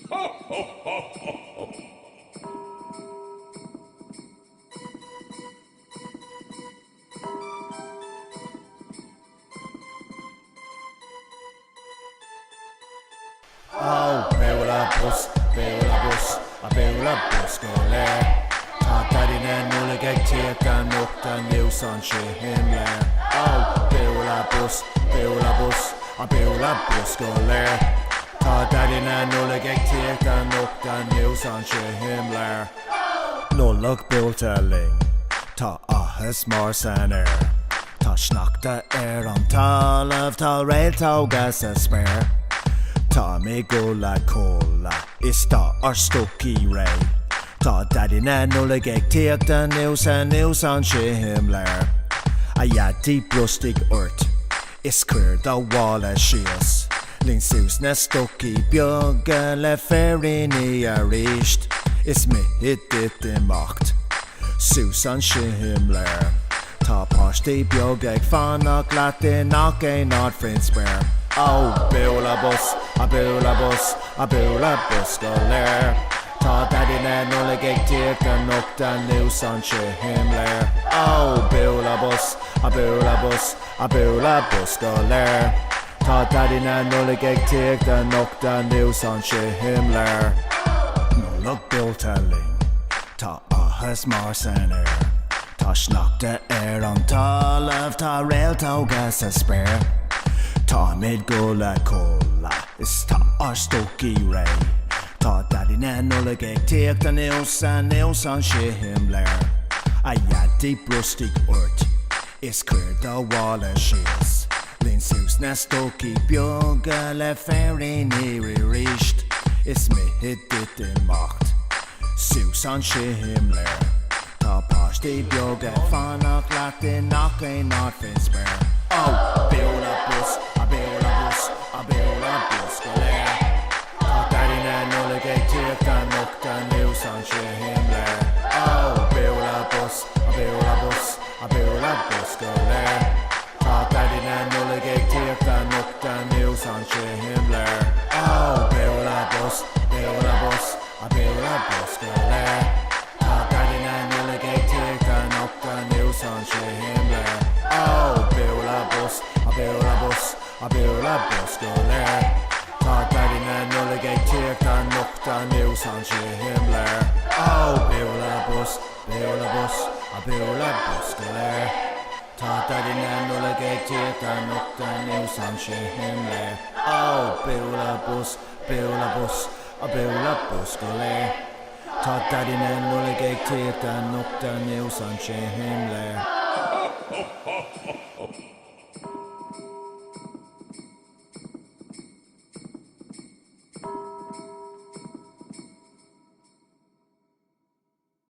Beulabus går lær. Tager dine nullegæk til at der nugter nævseren til himlen. Beulabus går lær. Tager dine nullegæk til at der nugter nævseren til himlen. Nullug bølteling, ta ahas marsaner. Ta snakta om talav, ta rail, ta gasa spær. Ta mig gulla kolla, ista stuk i rej. Ta dadina nullegæk til at der nævseren til himlen. Ayati brustig urt, iskør da walla skies. Lingsivsne stuk i bjørgele ferin i rist. Ismittet i makt, Susan himler. Ta past i bjørgæk fana glatt i nakke not frinsbær. Beulabus går lær. Ta dadina nullegæk til at nugta nævseren til himler. Beulabus går lær. Ta dadina nullegæk til at nugta nævseren til himler. Nullug bølteling, ta ahas marsaner. Ta snakta om talav, ta rail, ta gasa spær. Ta med gulla kolla, ista stuk i rej. Ta dadina nullegæk til at der nævseren til himler. Ayati brustig urt, iskør da walla skies. Linsivsne stuk i bjørgele ferin i rist. Ismittet i makt, Susan himler. Ta past i bjørgæk fana glatt i nakke not frinsbær. Beulabus går lær. Ta dadina nullegæk til at der nugta nævseren til himler. Beulabus går lær. Ta dadina nullegæk til at der nugta nævseren til himler. Beulabus går lær. Ta dadina nullegæk til at der nugta nævseren til himler. Beulabus går lær. Ta dadina nullegæk til at der nugta nævseren til himler. Beulabus går lær. Ta dadina nullegæk til at der nugta nævseren til himler. Beulabus går lær. Ta dadina nullegæk til at der nugta nævseren til himler.